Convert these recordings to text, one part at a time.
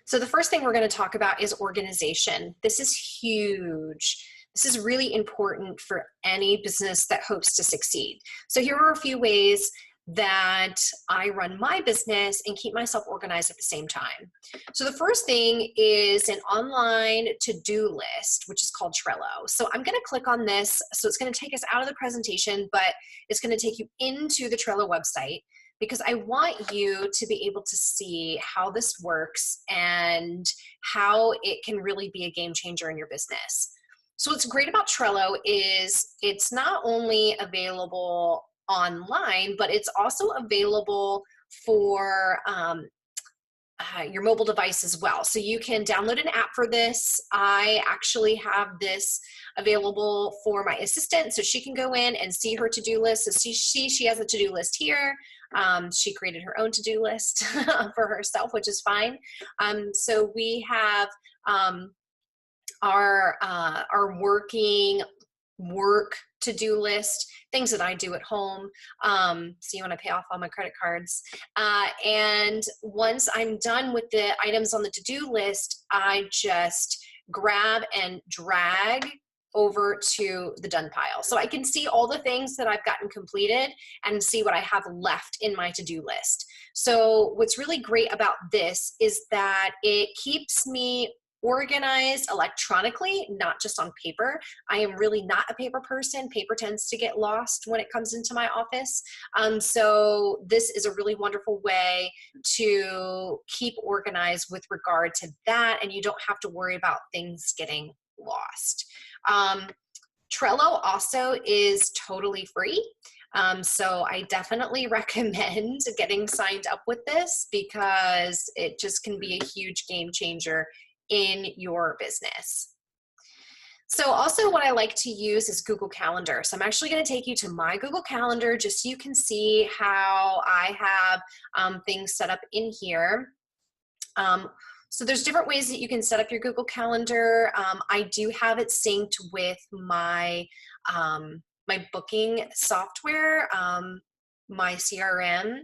So the first thing we're going to talk about is organization. This is huge. This is really important for any business that hopes to succeed. So here are a few ways that I run my business and keep myself organized at the same time. So the first thing is an online to-do list, which is called Trello. So I'm going to click on this. So it's going to take us out of the presentation, but it's going to take you into the Trello website, because I want you to be able to see how this works and how it can really be a game changer in your business. So what's great about Trello is it's not only available online, but it's also available for your mobile device as well. So you can download an app for this. I actually have this available for my assistant, so she can go in and see her to-do list. So she has a to-do list here. She created her own to-do list for herself, which is fine. So we have our working work to-do list, things that I do at home. So you want to pay off all my credit cards. And once I'm done with the items on the to-do list, I just grab and drag over to the done pile. So I can see all the things that I've gotten completed and see what I have left in my to-do list. So what's really great about this is that it keeps me organized electronically, not just on paper. I am really not a paper person. Paper tends to get lost when it comes into my office. So this is a really wonderful way to keep organized with regard to that, and you don't have to worry about things getting lost. Trello also is totally free. So I definitely recommend getting signed up with this, because it just can be a huge game changer in your business. So also what I like to use is Google Calendar. So I'm actually going to take you to my Google Calendar just so you can see how I have things set up in here. So there's different ways that you can set up your Google Calendar. I do have it synced with my my booking software, my CRM.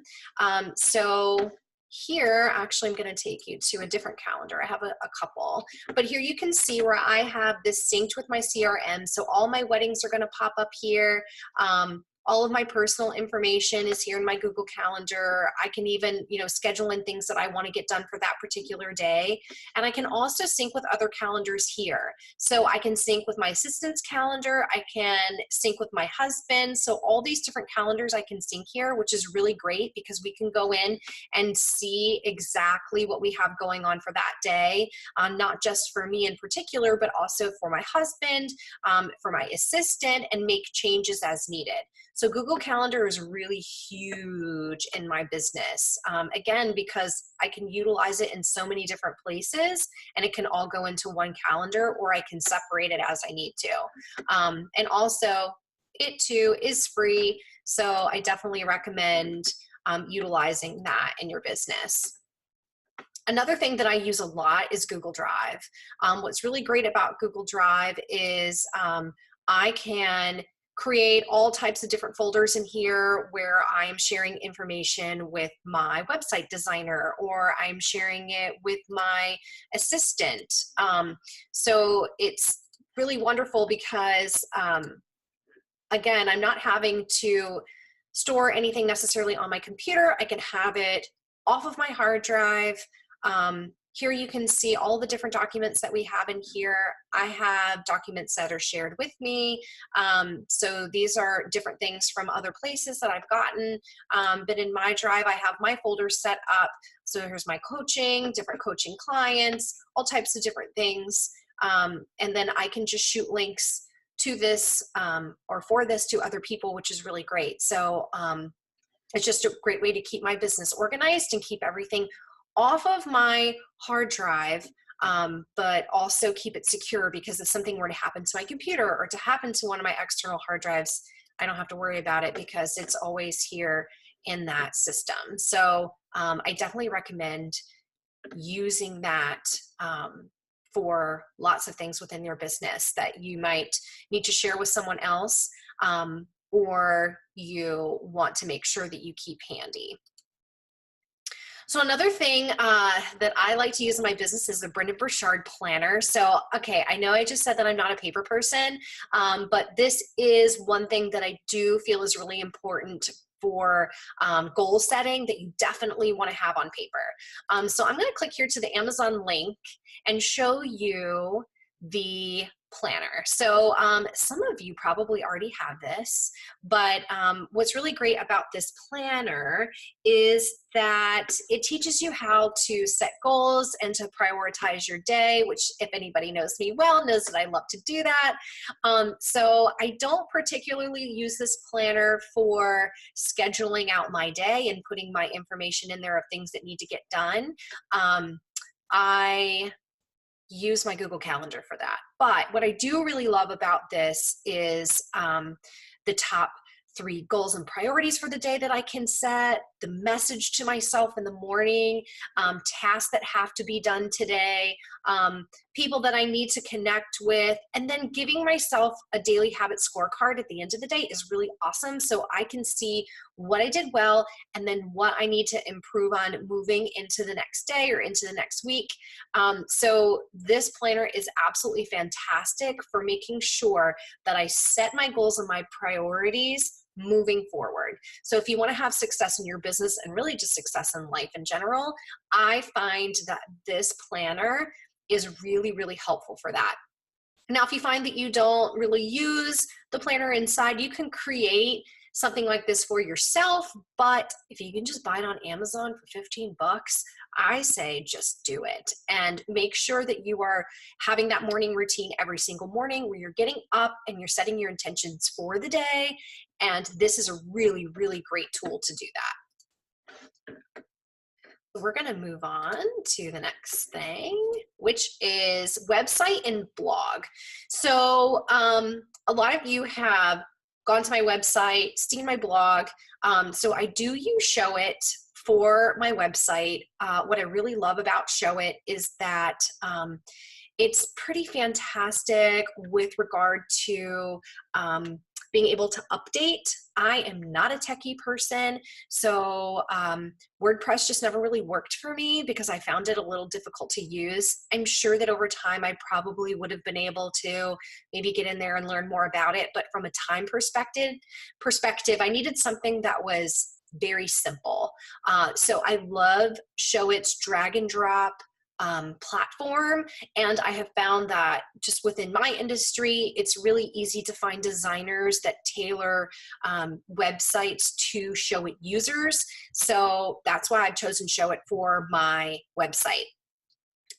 So here, actually, I'm going to take you to a different calendar. I have a couple, but here you can see where I have this synced with my CRM. So all my weddings are going to pop up here. All of my personal information is here in my Google Calendar. I can even, schedule in things that I want to get done for that particular day. And I can also sync with other calendars here. So I can sync with my assistant's calendar. I can sync with my husband. So all these different calendars I can sync here, which is really great because we can go in and see exactly what we have going on for that day, not just for me in particular, but also for my husband, for my assistant, and make changes as needed. So Google Calendar is really huge in my business, again, because I can utilize it in so many different places, and it can all go into one calendar, or I can separate it as I need to. And also, it too is free, so I definitely recommend utilizing that in your business. Another thing that I use a lot is Google Drive. What's really great about Google Drive is I can create all types of different folders in here where I'm sharing information with my website designer, or I'm sharing it with my assistant. So it's really wonderful because, again, I'm not having to store anything necessarily on my computer. I can have it off of my hard drive. Here you can see all the different documents that we have in here. I have documents that are shared with me. So these are different things from other places that I've gotten. But in my drive, I have my folders set up. So here's my coaching, different coaching clients, all types of different things. And then I can just shoot links to this or for this to other people, which is really great. So it's just a great way to keep my business organized and keep everything off of my hard drive, but also keep it secure, because if something were to happen to my computer or to happen to one of my external hard drives, I don't have to worry about it because it's always here in that system. So I definitely recommend using that for lots of things within your business that you might need to share with someone else, or you want to make sure that you keep handy. So another thing that I like to use in my business is the Brendon Burchard planner. So, okay, I know I just said that I'm not a paper person, but this is one thing that I do feel is really important for goal setting that you definitely want to have on paper. So I'm going to click here to the Amazon link and show you the planner. So some of you probably already have this, but what's really great about this planner is that it teaches you how to set goals and to prioritize your day, which if anybody knows me well knows that I love to do that. So I don't particularly use this planner for scheduling out my day and putting my information in there of things that need to get done. I use my Google Calendar for that. But what I do really love about this is the top 3 goals and priorities for the day that I can set, the message to myself in the morning, tasks that have to be done today, people that I need to connect with, and then giving myself a daily habit scorecard at the end of the day is really awesome. So I can see what I did well and then what I need to improve on moving into the next day or into the next week. So this planner is absolutely fantastic for making sure that I set my goals and my priorities moving forward. So if you want to have success in your business and really just success in life in general, I find that this planner is really, really helpful for that. Now, if you find that you don't really use the planner inside, you can create something like this for yourself, but if you can just buy it on Amazon for 15 bucks, I say just do it and make sure that you are having that morning routine every single morning where you're getting up and you're setting your intentions for the day. And this is a really, really great tool to do that. We're going to move on to the next thing, which is website and blog. So a lot of you have gone to my website, seen my blog. So I do use Showit for my website. What I really love about Showit is that it's pretty fantastic with regard to being able to update. I am not a techie person, so WordPress just never really worked for me because I found it a little difficult to use. I'm sure that over time I probably would have been able to maybe get in there and learn more about it, but from a time perspective, I needed something that was very simple. So I love Showit's drag and drop platform. And I have found that just within my industry, it's really easy to find designers that tailor websites to Showit users. So that's why I've chosen Showit for my website.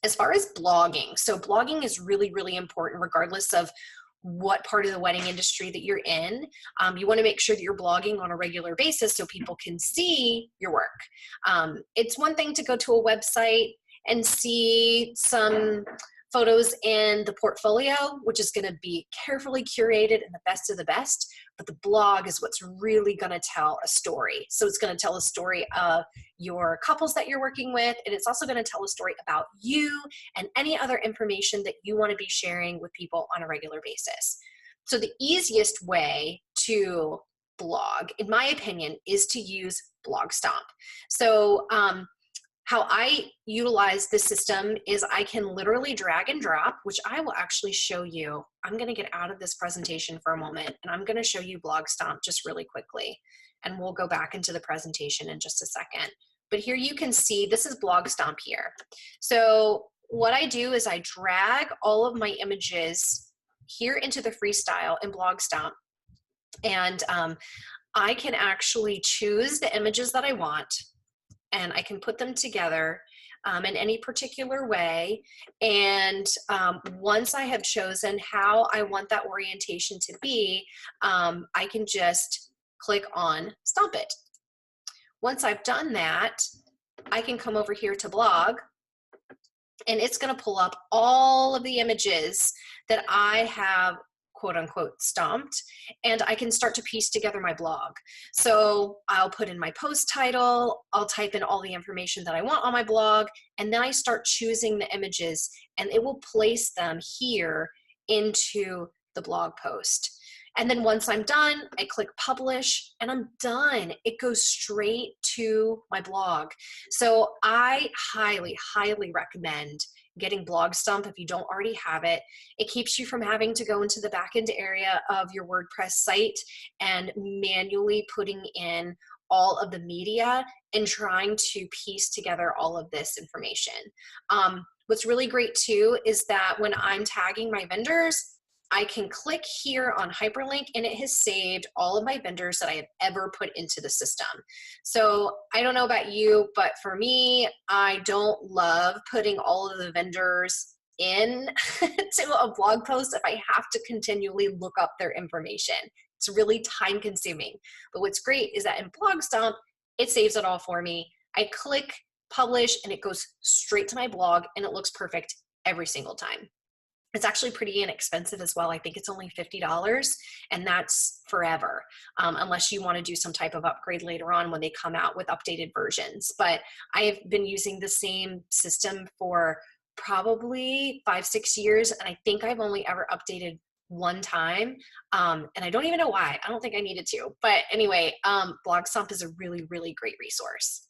As far as blogging, so blogging is really, really important regardless of what part of the wedding industry that you're in. You want to make sure that you're blogging on a regular basis so people can see your work. It's one thing to go to a website and see some photos in the portfolio, which is going to be carefully curated and the best of the best, but the blog is what's really going to tell a story. So it's going to tell a story of your couples that you're working with, and it's also going to tell a story about you and any other information that you want to be sharing with people on a regular basis. So the easiest way to blog, in my opinion, is to use BlogStomp. So how I utilize this system is I can literally drag and drop, which I will actually show you. I'm going to get out of this presentation for a moment and I'm going to show you BlogStomp just really quickly. And we'll go back into the presentation in just a second. But here you can see this is BlogStomp here. So what I do is I drag all of my images here into the freestyle in BlogStomp. And I can actually choose the images that I want, and I can put them together in any particular way. And once I have chosen how I want that orientation to be, I can just click on Stomp It. Once I've done that, I can come over here to Blog, and it's going to pull up all of the images that I have quote unquote stomped, and I can start to piece together my blog. So I'll put in my post title, I'll type in all the information that I want on my blog, and then I start choosing the images and it will place them here into the blog post. And then once I'm done, I click publish and I'm done. It goes straight to my blog. So I highly, highly recommend getting Blogstump if you don't already have it. It keeps you from having to go into the backend area of your WordPress site and manually putting in all of the media and trying to piece together all of this information. What's really great too is that when I'm tagging my vendors, I can click here on hyperlink and it has saved all of my vendors that I have ever put into the system. So I don't know about you, but for me, I don't love putting all of the vendors in to a blog post if I have to continually look up their information. It's really time consuming. But what's great is that in Blogstump, it saves it all for me. I click publish and it goes straight to my blog and it looks perfect every single time. It's actually pretty inexpensive as well. I think it's only $50 and that's forever, unless you want to do some type of upgrade later on when they come out with updated versions. But I have been using the same system for probably 5-6 years and I think I've only ever updated one time, and I don't even know why. I don't think I needed to. But anyway, Blogstump is a really, really great resource.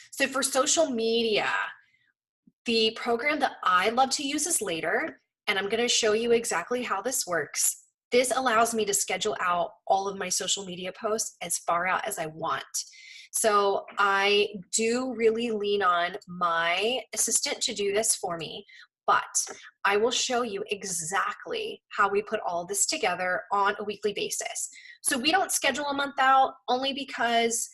So for social media, the program that I love to use is Later, and I'm going to show you exactly how this works. This allows me to schedule out all of my social media posts as far out as I want. So I do really lean on my assistant to do this for me, but I will show you exactly how we put all this together on a weekly basis. So we don't schedule a month out only because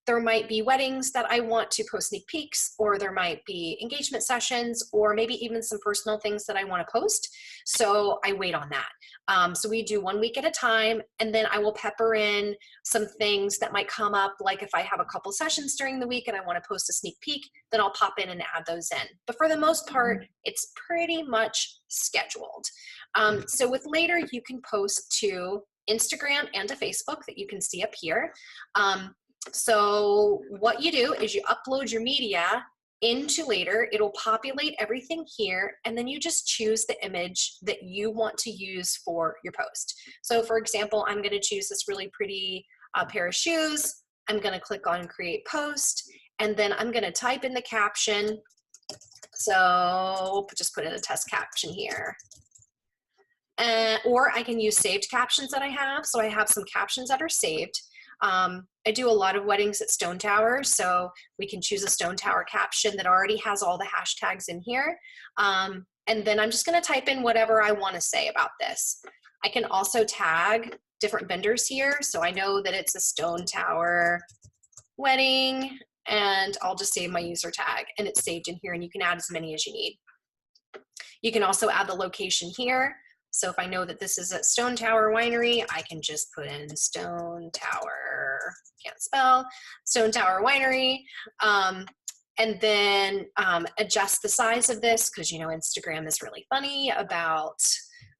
there might be weddings that I want to post sneak peeks, or there might be engagement sessions, or maybe even some personal things that I want to post. So I wait on that. So we do 1 week at a time, and then I will pepper in some things that might come up, like if I have a couple sessions during the week and I want to post a sneak peek, then I'll pop in and add those in. But for the most part, it's pretty much scheduled. So with Later, you can post to Instagram and to Facebook that you can see up here. So what you do is you upload your media into Later. It'll populate everything here, and then you just choose the image that you want to use for your post. So for example, I'm going to choose this really pretty pair of shoes. I'm going to click on Create Post, and then I'm going to type in the caption. So just put in a test caption here. Or I can use saved captions that I have. So I have some captions that are saved. I do a lot of weddings at Stone Tower, so we can choose a Stone Tower caption that already has all the hashtags in here. And then I'm just going to type in whatever I want to say about this. I can also tag different vendors here, so I know that it's a Stone Tower wedding, and I'll just save my user tag, and it's saved in here, and you can add as many as you need. You can also add the location here. So if I know that this is at Stone Tower Winery, I can just put in Stone Tower, can't spell, Stone Tower Winery, and then adjust the size of this, because you know Instagram is really funny about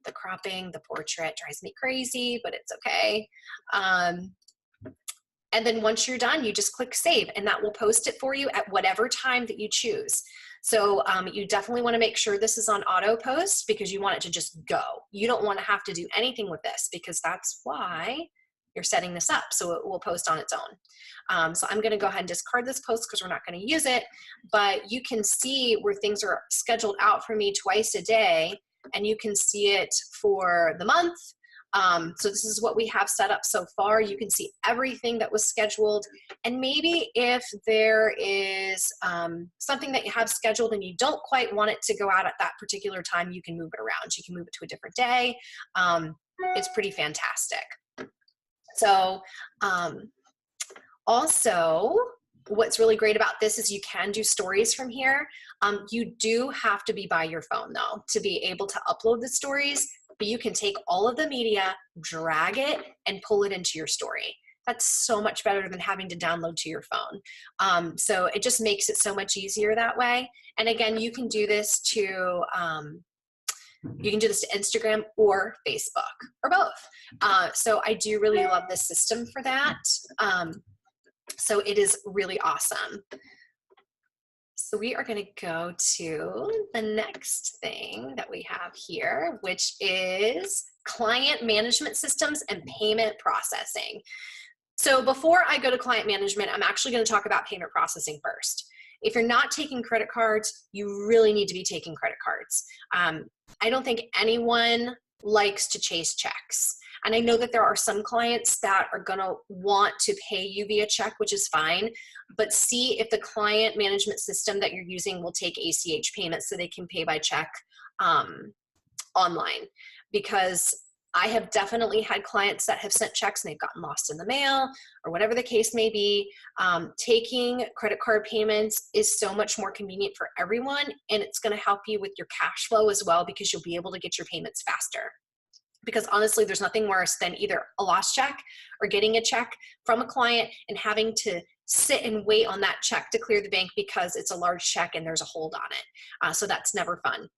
the cropping. The portrait drives me crazy, but it's okay. And then once you're done, you just click save, and that will post it for you at whatever time that you choose. So you definitely want to make sure this is on auto post, because you want it to just go. You don't want to have to do anything with this, because that's why you're setting this up, so it will post on its own. So I'm going to go ahead and discard this post because we're not going to use it, but you can see where things are scheduled out for me twice a day, and you can see it for the month. So this is what we have set up so far. You can see everything that was scheduled, and maybe if there is something that you have scheduled and you don't quite want it to go out at that particular time, you can move it around. You can move it to a different day. It's pretty fantastic. So also, what's really great about this is you can do stories from here. You do have to be by your phone though to be able to upload the stories, but you can take all of the media, drag it, and pull it into your story. That's so much better than having to download to your phone. So it just makes it so much easier that way. And again, you can do this to Instagram or Facebook or both. So I do really love this system for that. So it is really awesome. So we are going to go to the next thing that we have here, which is client management systems and payment processing. So before I go to client management, I'm actually going to talk about payment processing first. If you're not taking credit cards, you really need to be taking credit cards. I don't think anyone likes to chase checks. And I know that there are some clients that are going to want to pay you via check, which is fine, but see if the client management system that you're using will take ACH payments so they can pay by check online. Because I have definitely had clients that have sent checks and they've gotten lost in the mail or whatever the case may be. Taking credit card payments is so much more convenient for everyone, and it's going to help you with your cash flow as well because you'll be able to get your payments faster. Because honestly, there's nothing worse than either a lost check or getting a check from a client and having to sit and wait on that check to clear the bank because it's a large check and there's a hold on it. So that's never fun.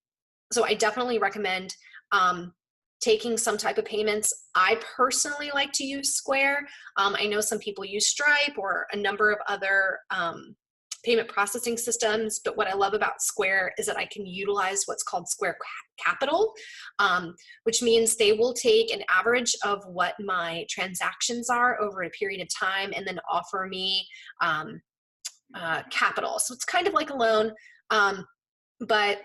So I definitely recommend taking some type of payments. I personally like to use Square. I know some people use Stripe or a number of other payment processing systems, but what I love about Square is that I can utilize what's called Square Capital, which means they will take an average of what my transactions are over a period of time and then offer me capital. So it's kind of like a loan, but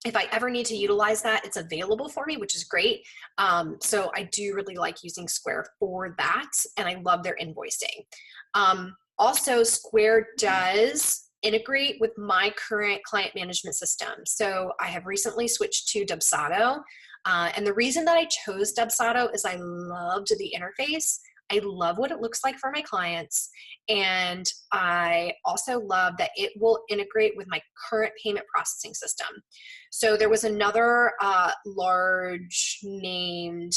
if I ever need to utilize that, it's available for me, which is great. So I do really like using Square for that, and I love their invoicing. Also, Square does integrate with my current client management system. So I have recently switched to Dubsado, and the reason that I chose Dubsado is I loved the interface. I love what it looks like for my clients. And I also love that it will integrate with my current payment processing system. So there was another large named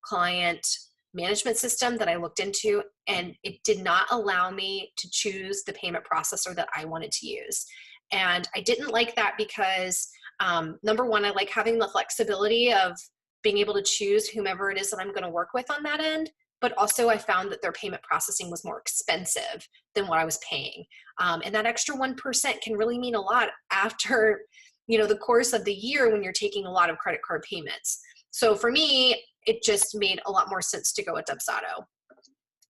client management system that I looked into, and it did not allow me to choose the payment processor that I wanted to use. And I didn't like that because number one, I like having the flexibility of being able to choose whomever it is that I'm going to work with on that end. But also I found that their payment processing was more expensive than what I was paying. And that extra 1% can really mean a lot after, the course of the year when you're taking a lot of credit card payments. So for me, it just made a lot more sense to go with Dubsado.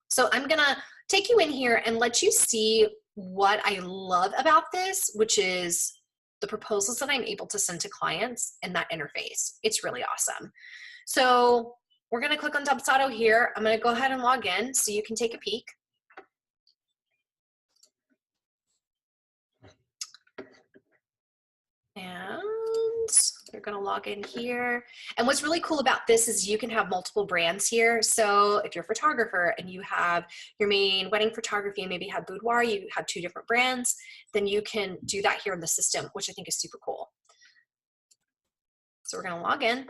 So I'm gonna take you in here and let you see what I love about this, which is the proposals that I'm able to send to clients and that interface. It's really awesome. So we're going to click on Dubsado here. I'm going to go ahead and log in so you can take a peek. And you're going to log in here. And what's really cool about this is you can have multiple brands here. So if you're a photographer and you have your main wedding photography and maybe have boudoir, you have 2 different brands, then you can do that here in the system, which I think is super cool. So we're going to log in.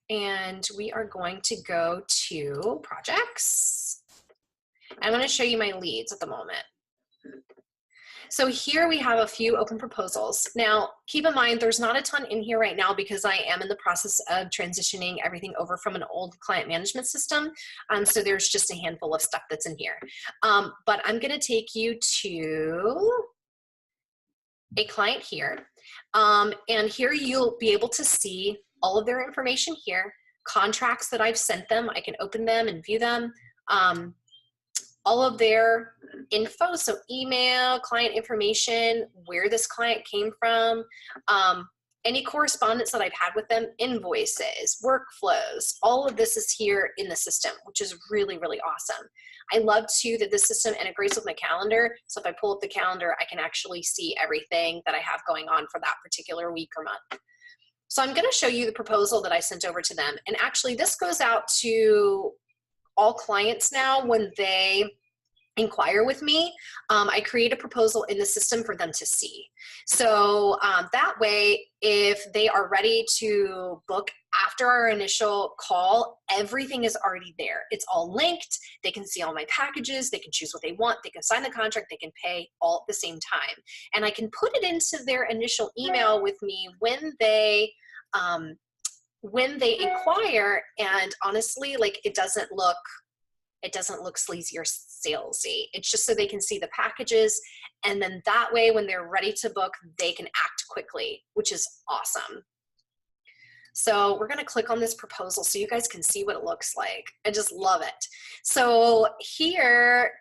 And we are going to go to projects. I'm going to show you my leads at the moment. So here we have a few open proposals. Now, keep in mind, there's not a ton in here right now because I am in the process of transitioning everything over from an old client management system. So there's just a handful of stuff that's in here. But I'm going to take you to a client here. And here you'll be able to see all of their information here, contracts that I've sent them. I can open them and view them. All of their info, so email, client information, where this client came from, any correspondence that I've had with them, invoices, workflows, all of this is here in the system, which is really, really awesome. I love too that this system integrates with my calendar. So if I pull up the calendar, I can actually see everything that I have going on for that particular week or month. So I'm going to show you the proposal that I sent over to them. And actually this goes out to all clients now when they inquire with me. I create a proposal in the system for them to see. So that way, if they are ready to book after our initial call, everything is already there. It's all linked. They can see all my packages. They can choose what they want. They can sign the contract. They can pay all at the same time. And I can put it into their initial email with me when they inquire. And honestly, like, it doesn't look It doesn't look sleazy or salesy. It's just so they can see the packages. And then that way, when they're ready to book, they can act quickly, which is awesome. So we're going to click on this proposal so you guys can see what it looks like. I just love it. So here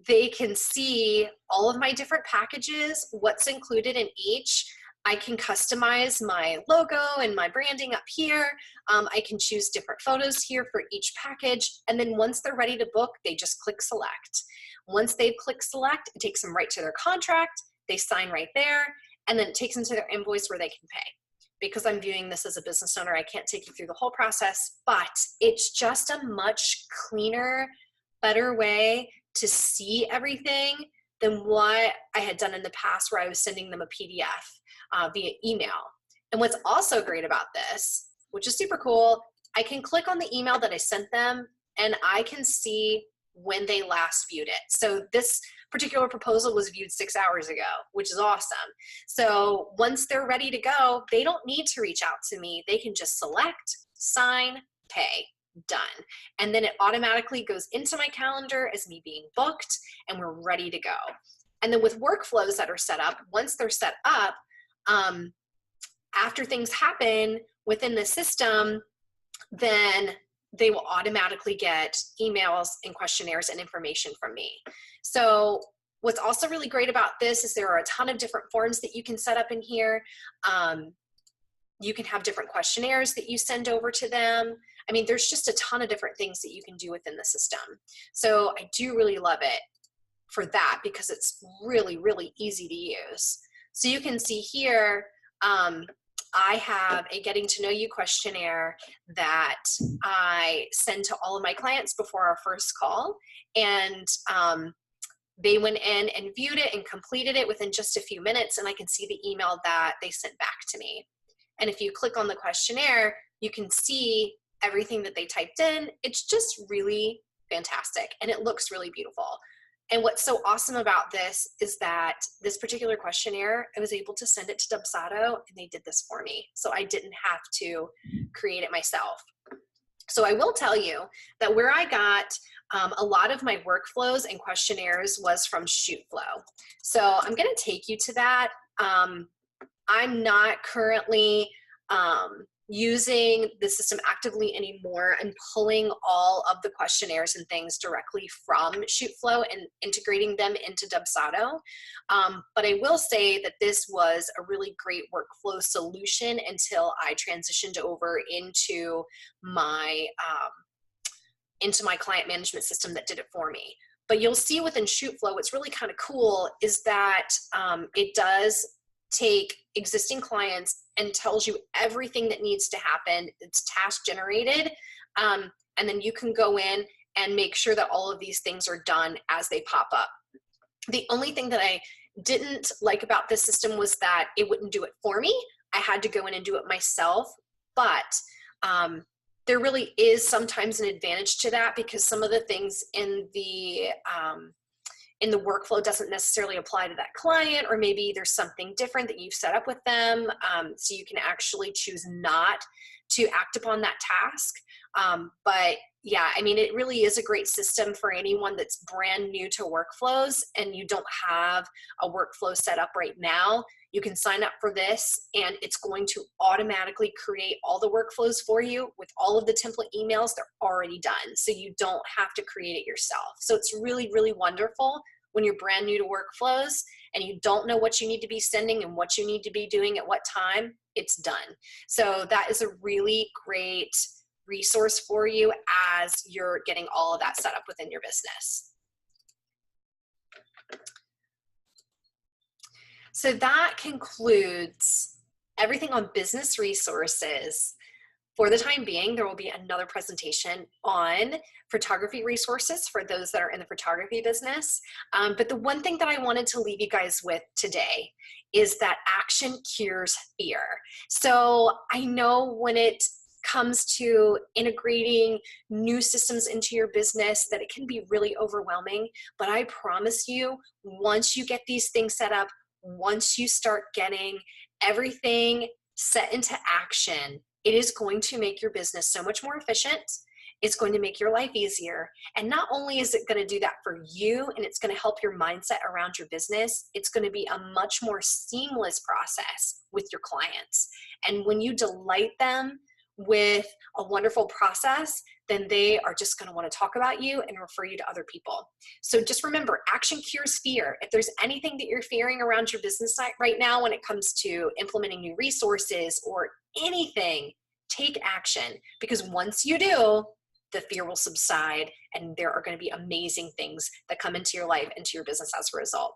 they can see all of my different packages, what's included in each. I can customize my logo and my branding up here. I can choose different photos here for each package. And then once they're ready to book, they just click select. Once they've clicked select, it takes them right to their contract. They sign right there, and then it takes them to their invoice where they can pay. Because I'm viewing this as a business owner, I can't take you through the whole process, but it's just a much cleaner, better way to see everything than what I had done in the past where I was sending them a PDF via email. And what's also great about this, which is super cool, I can click on the email that I sent them and I can see when they last viewed it. So this particular proposal was viewed 6 hours ago, which is awesome. So once they're ready to go, they don't need to reach out to me. They can just select, sign, pay, done. And then it automatically goes into my calendar as me being booked, and we're ready to go. And then with workflows that are set up, once they're set up, after things happen within the system, then they will automatically get emails and questionnaires and information from me. So what's also really great about this is there are a ton of different forms that you can set up in here. You can have different questionnaires that you send over to them. I mean, there's just a ton of different things that you can do within the system. So I do really love it for that because it's really, really easy to use. So you can see here, I have a getting to know you questionnaire that I send to all of my clients before our first call. And they went in and viewed it and completed it within just a few minutes. And I can see the email that they sent back to me. And if you click on the questionnaire, you can see everything that they typed in. It's just really fantastic. And it looks really beautiful. And what's so awesome about this is that this particular questionnaire, I was able to send it to Dubsado and they did this for me. So I didn't have to create it myself. So I will tell you that where I got a lot of my workflows and questionnaires was from Shootflow. So I'm gonna take you to that. I'm not currently using the system actively anymore and pulling all of the questionnaires and things directly from Shootflow and integrating them into Dubsado. But I will say that this was a really great workflow solution until I transitioned over into my client management system that did it for me. But you'll see within Shootflow, what's really kind of cool is that it does take existing clients and tells you everything that needs to happen. It's task generated. And then you can go in and make sure that all of these things are done as they pop up. The only thing that I didn't like about this system was that it wouldn't do it for me. I had to go in and do it myself. But there really is sometimes an advantage to that because some of the things in the workflow doesn't necessarily apply to that client, or maybe there's something different that you've set up with them. So you can actually choose not to act upon that task. But yeah, I mean, it really is a great system for anyone that's brand new to workflows and you don't have a workflow set up right now. You can sign up for this and it's going to automatically create all the workflows for you with all of the template emails. They're already done. So you don't have to create it yourself. So it's really, really wonderful when you're brand new to workflows and you don't know what you need to be sending and what you need to be doing at what time, it's done. So that is a really great resource for you as you're getting all of that set up within your business. So that concludes everything on business resources. For the time being, there will be another presentation on photography resources for those that are in the photography business. But the one thing that I wanted to leave you guys with today is that action cures fear. So I know when it comes to integrating new systems into your business that it can be really overwhelming, but I promise you, once you get these things set up, once you start getting everything set into action, it is going to make your business so much more efficient. is going to make your life easier. And not only is it going to do that for you and it's going to help your mindset around your business, it's going to be a much more seamless process with your clients. And when you delight them with a wonderful process, then they are just going to want to talk about you and refer you to other people. So just remember, action cures fear. If there's anything that you're fearing around your business site right now when it comes to implementing new resources or anything, take action, because once you do, the fear will subside and there are going to be amazing things that come into your life, into your business as a result.